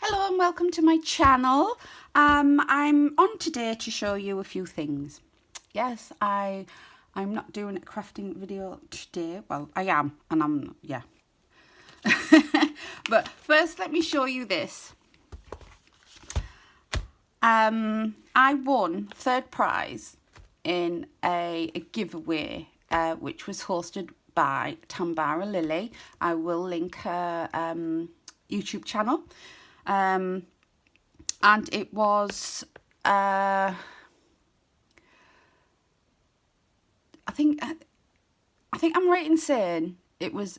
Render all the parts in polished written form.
Hello and welcome to my channel. I'm on today to show you a few things. Yes, I'm not doing a crafting video today. Well, I am, and I'm, yeah. But first, let me show you this. I won third prize in a giveaway, which was hosted by Tambara Lilly. I will link her YouTube channel. And it was, I think I'm right in saying it was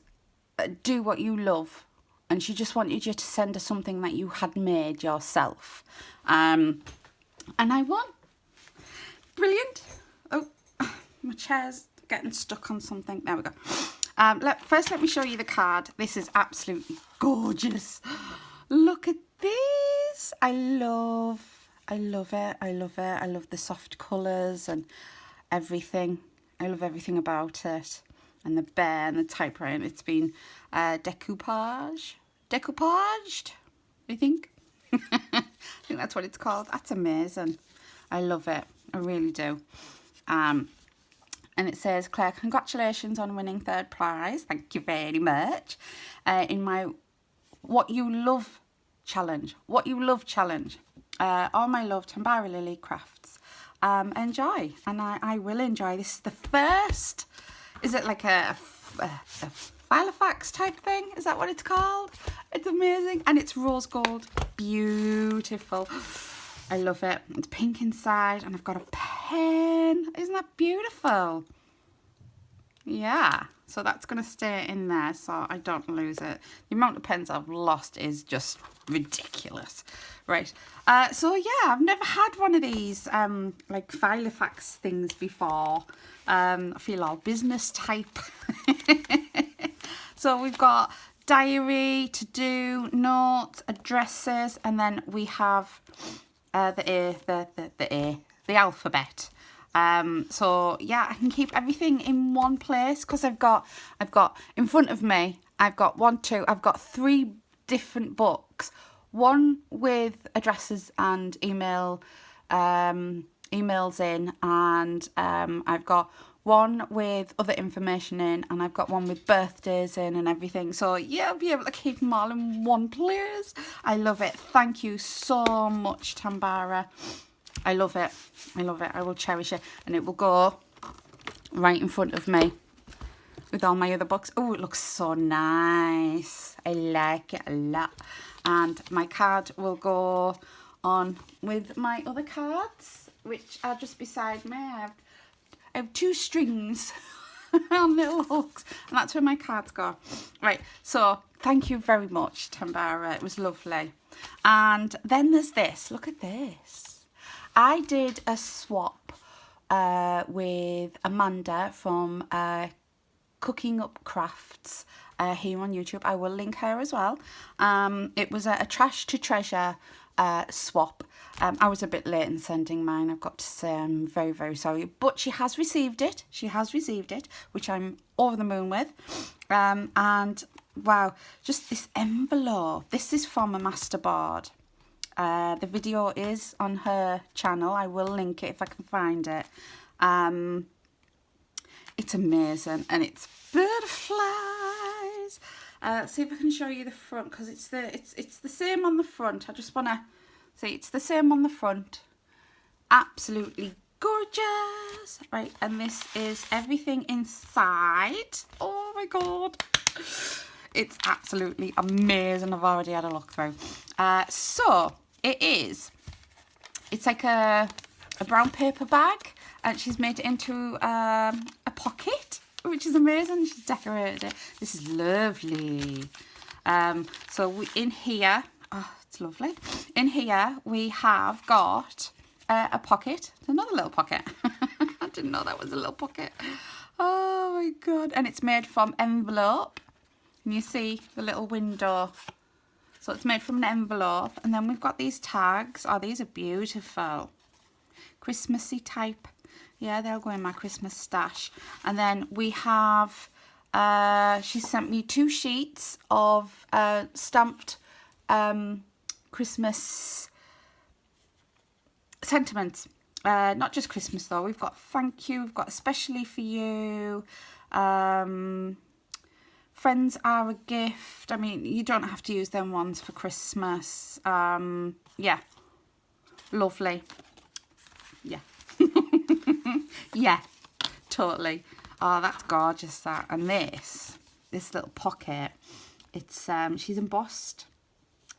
do what you love, and she just wanted you to send her something that you had made yourself, and I won. Brilliant. Oh, my chair's getting stuck on something. There we go. First let me show you the card. This is absolutely gorgeous. Look at this. I love it. I love the soft colours and everything. I love everything about it. And the bear and the typewriter. It's been decoupaged, I think. I think that's what it's called. That's amazing. I love it. I really do. And it says, Claire, congratulations on winning third prize. Thank you very much. In my What You Love challenge. What You Love challenge. All my love, Tambara Lilly Crafts. Enjoy. And I will enjoy. This is the first. Is it like a Filofax type thing? Is that what it's called? It's amazing. And it's rose gold. Beautiful. I love it. It's pink inside. And I've got a pen. Isn't that beautiful? Yeah. So that's going to stay in there so I don't lose it. The amount of pens I've lost is just ridiculous. Right. So yeah, I've never had one of these like Filofax things before. I feel all business type. So we've got diary, to do, notes, addresses, and then we have the alphabet. So yeah, I can keep everything in one place because I've got in front of me, I've got I've got 3 different books, one with addresses and emails in, and I've got one with other information in, and I've got one with birthdays in and everything. So yeah, I'll be able to keep them all in one place. I love it. Thank you so much, Tambara. I love it. I love it. I will cherish it. And it will go right in front of me with all my other books. Oh, it looks so nice. I like it a lot. And my card will go on with my other cards, which are just beside me. I have 2 strings on little hooks, and that's where my cards go. Right, so thank you very much, Tambara. It was lovely. And then there's this. Look at this. I did a swap with Amanda from Cooking Up Crafts here on YouTube. I will link her as well. It was a trash to treasure swap. I was a bit late in sending mine, I've got to say. I'm very, very sorry. But she has received it. She has received it, which I'm over the moon with. And wow, just this envelope. This is from a masterboard. The video is on her channel. I will link it if I can find it. It's amazing, and it's butterflies. See if I can show you the front, because it's the same on the front. I just want to see, it's the same on the front. Absolutely gorgeous. Right, and this is everything inside. Oh my god, it's absolutely amazing. I've already had a look through. So it's like a brown paper bag, and she's made it into a pocket, which is amazing. She's decorated it. This is lovely. So in here, oh, it's lovely. In here we have got a pocket. Another little pocket. I didn't know that was a little pocket. Oh my god. And it's made from envelope. And you see the little window. So it's made from an envelope. And then we've got these tags. Oh, these are beautiful. Christmassy type. Yeah, they'll go in my Christmas stash. And then we have, she sent me 2 sheets of stamped Christmas sentiments. Not just Christmas though. We've got thank you. We've got especially for you. Friends are a gift. I mean, you don't have to use them ones for Christmas. Yeah. Lovely. Yeah. Yeah. Totally. Oh, that's gorgeous, that. And this little pocket, it's, she's embossed.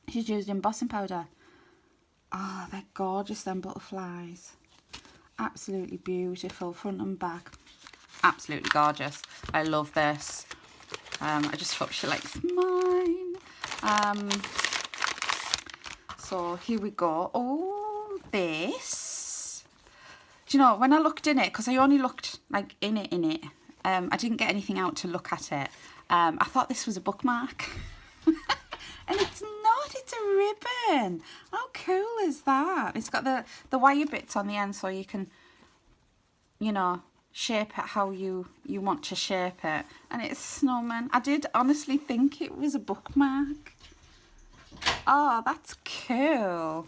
She's used embossing powder. Oh, they're gorgeous, them butterflies. Absolutely beautiful, front and back. Absolutely gorgeous. I love this. I just hope she likes mine. So here we go. Oh, this. Do you know, when I looked in it, because I only looked like in it, I didn't get anything out to look at it. I thought this was a bookmark. And it's not, it's a ribbon. How cool is that? It's got the wire bits on the end so you can, you know, shape it how you want to shape it. And it's snowman. I did honestly think it was a bookmark. Oh, that's cool.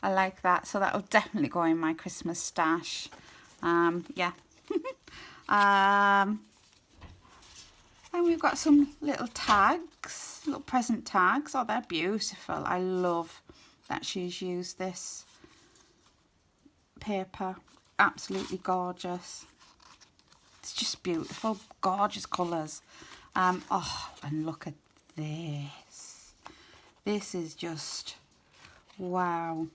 I like that. So that'll definitely go in my Christmas stash. Yeah. Then we've got some little tags, little present tags. Oh, they're beautiful. I love that she's used this paper. Absolutely gorgeous. It's just beautiful, gorgeous colours. Oh, and look at this. This is just, wow.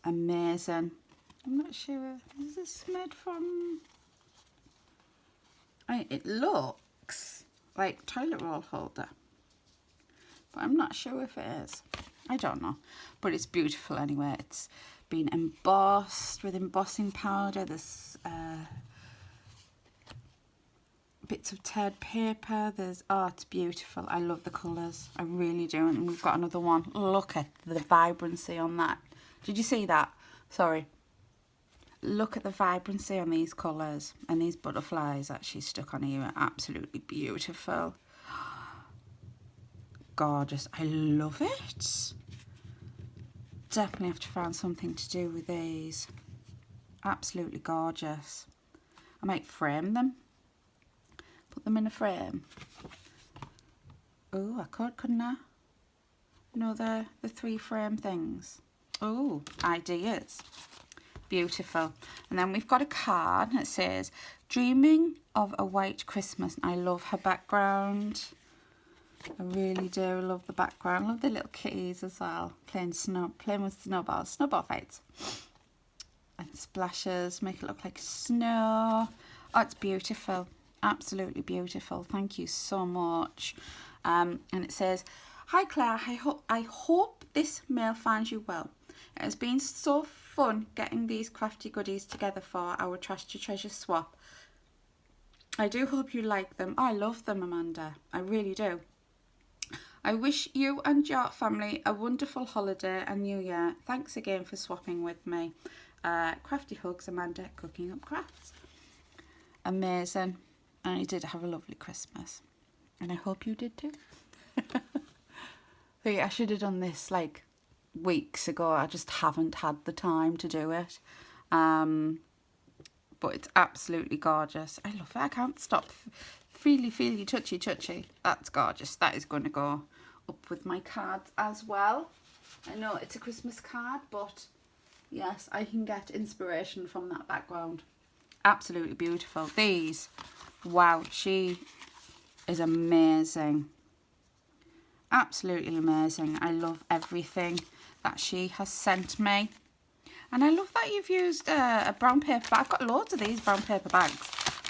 Amazing. I'm not sure, is this made from... it looks like toilet roll holder, but I'm not sure if it is. I don't know, but it's beautiful anyway. It's been embossed with embossing powder. There's bits of teared paper. There's, oh, it's beautiful. I love the colours. I really do. And we've got another one. Look at the vibrancy on that. Did you see that? Sorry. Look at the vibrancy on these colours, and these butterflies actually stuck on here are absolutely beautiful. Gorgeous. I love it. Definitely have to find something to do with these. Absolutely gorgeous. I might frame them. Put them in a frame. Oh, I could, couldn't I? You know, the 3 frame things. Oh, ideas. Beautiful. And then we've got a card that says, dreaming of a white Christmas. I love her background. I really do love the background. I love the little kitties as well. Playing with snowballs. Snowball fights. And splashes. Make it look like snow. Oh, it's beautiful. Absolutely beautiful. Thank you so much. And it says, hi Claire, I hope this mail finds you well. It has been so fun getting these crafty goodies together for our Trash to Treasure swap. I do hope you like them. I love them, Amanda. I really do. I wish you and your family a wonderful holiday and New Year. Thanks again for swapping with me. Crafty hugs, Amanda, cooking up crafts. Amazing. And I did have a lovely Christmas. And I hope you did too. So yeah, I should have done this like weeks ago. I just haven't had the time to do it. But it's absolutely gorgeous. I love it. I can't stop. Feely, touchy. That's gorgeous. That is going to go up with my cards as well. I know it's a Christmas card, but yes, I can get inspiration from that background. Absolutely beautiful. These, wow, she is amazing. Absolutely amazing. I love everything that she has sent me. And I love that you've used a brown paper bag. I've got loads of these brown paper bags,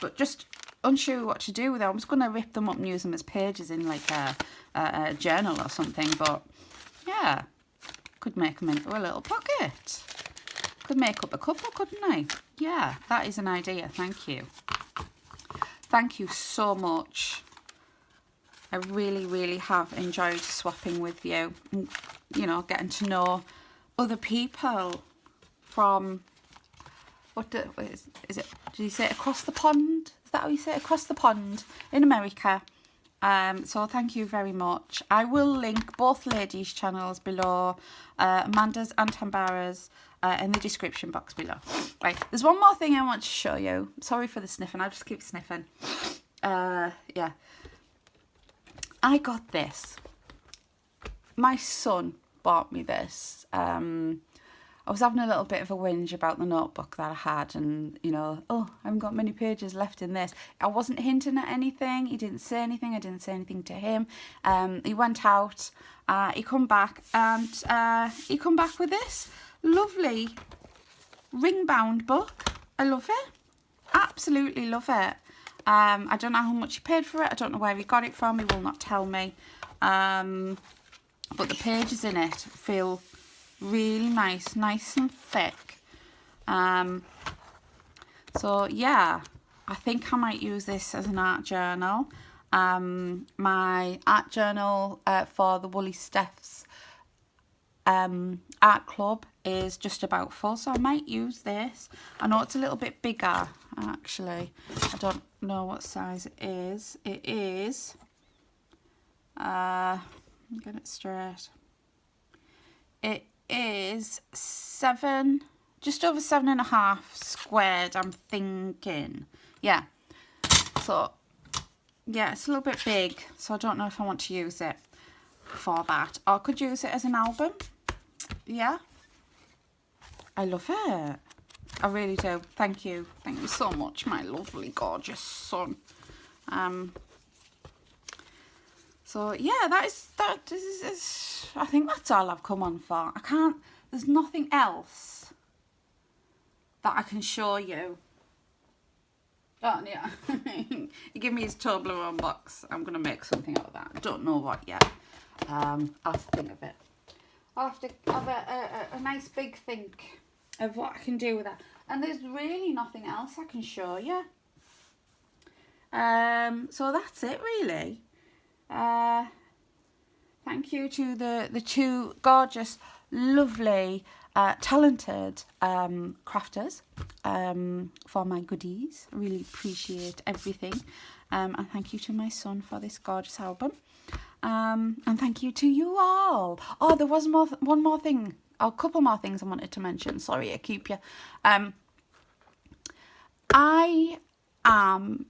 but just unsure what to do with them. I'm just going to rip them up and use them as pages in like a journal or something. But yeah, could make them into a little pocket. Could make up a couple, couldn't I? Yeah, that is an idea. Thank you. Thank you so much. I really, really have enjoyed swapping with you. And, you know, getting to know other people from, is it, did you say across the pond? Is that how you say it? Across the pond in America. So thank you very much. I will link both ladies' channels below, Amanda's and Tambara's, in the description box below. Right, there's one more thing I want to show you. Sorry for the sniffing, I just keep sniffing. Yeah. I got this. My son bought me this. I was having a little bit of a whinge about the notebook that I had, and, you know, oh, I haven't got many pages left in this. I wasn't hinting at anything. He didn't say anything. I didn't say anything to him. He went out, he come back, and he come back with this lovely ring-bound book. I love it. Absolutely love it. I don't know how much he paid for it. I don't know where he got it from. He will not tell me. But the pages in it feel really nice and thick. So yeah, I think I might use this as an art journal. My art journal for the Woolly Steph's art club is just about full, so I might use this. I know it's a little bit bigger, actually. I don't know what size it is. It is, get it straight. It is just over 7.5 squared, I'm thinking. Yeah. So, yeah, it's a little bit big, so I don't know if I want to use it for that. Or I could use it as an album. Yeah. I love it. I really do. Thank you. Thank you so much, my lovely, gorgeous son. So yeah, this is I think that's all I've come on for. There's nothing else that I can show you. Oh yeah. He gave me his Toblerone box. I'm gonna make something out of that. I don't know what yet. I'll have to think of it. I'll have to have a nice big think of what I can do with that. And there's really nothing else I can show you. So that's it really. Thank you to the two gorgeous, lovely, talented crafters for my goodies. I really appreciate everything. And thank you to my son for this gorgeous album. And thank you to you all. Oh, there was one more thing. Oh, a couple more things I wanted to mention. Sorry, I keep you. I am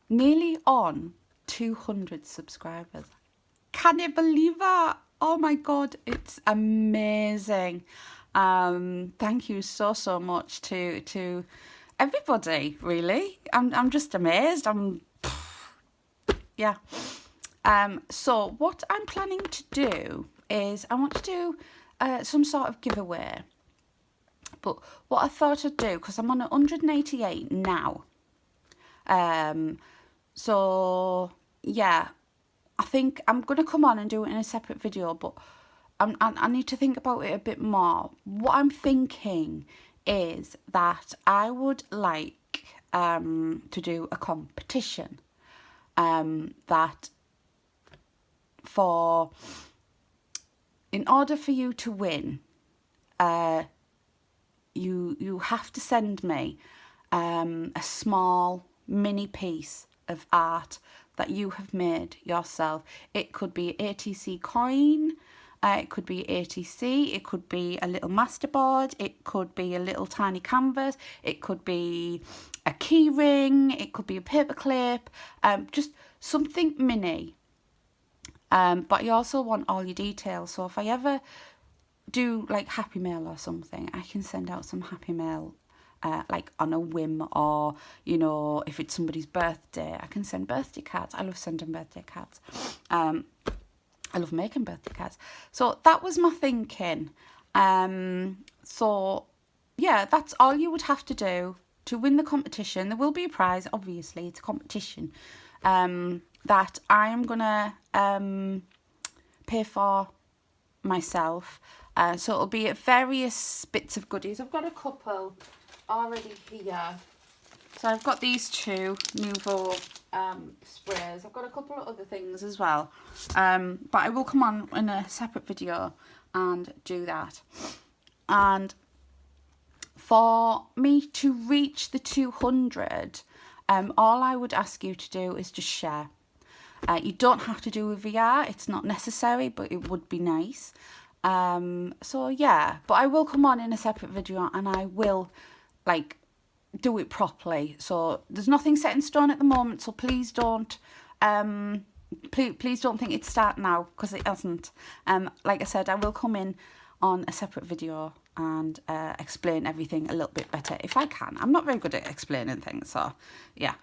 nearly on 200 subscribers. Can you believe that? Oh my god, it's amazing. Thank you so much to everybody, really. I'm just amazed. Yeah. So what I'm planning to do is I want to do some sort of giveaway. But what I thought I'd do, because I'm on 188 now. So yeah, I think I'm going to come on and do it in a separate video, but I need to think about it a bit more. What I'm thinking is that I would like to do a competition that in order for you to win, you have to send me a small mini piece of art that you have made yourself. It could be ATC coin, it could be ATC, it could be a little masterboard, it could be a little tiny canvas, it could be a key ring, it could be a paperclip, just something mini. But you also want all your details, so if I ever do like Happy Mail or something, I can send out some Happy Mail like on a whim, or you know, if it's somebody's birthday, I can send birthday cards. I love sending birthday cards. I love making birthday cards. So that was my thinking. So yeah, that's all you would have to do to win the competition. There will be a prize, obviously, it's a competition that I am gonna pay for myself. So it'll be various bits of goodies. I've got a couple already here. So I've got these two Nouveau sprays. I've got a couple of other things as well. But I will come on in a separate video and do that. And for me to reach the 200, all I would ask you to do is just share. You don't have to do with VR. It's not necessary, but it would be nice. So yeah, but I will come on in a separate video and I will like do it properly. So there's nothing set in stone at the moment, so please don't please don't think it's starting now, because it hasn't. Like I said, I will come in on a separate video and explain everything a little bit better if I can. I'm not very good at explaining things, so yeah.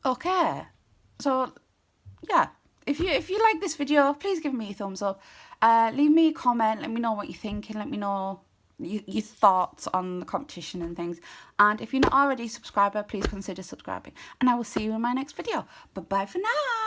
Okay, so yeah, if you like this video, please give me a thumbs up. Leave me a comment, let me know what you're thinking, let me know your thoughts on the competition and things. And if you're not already a subscriber, please consider subscribing. And I will see you in my next video. Bye bye for now.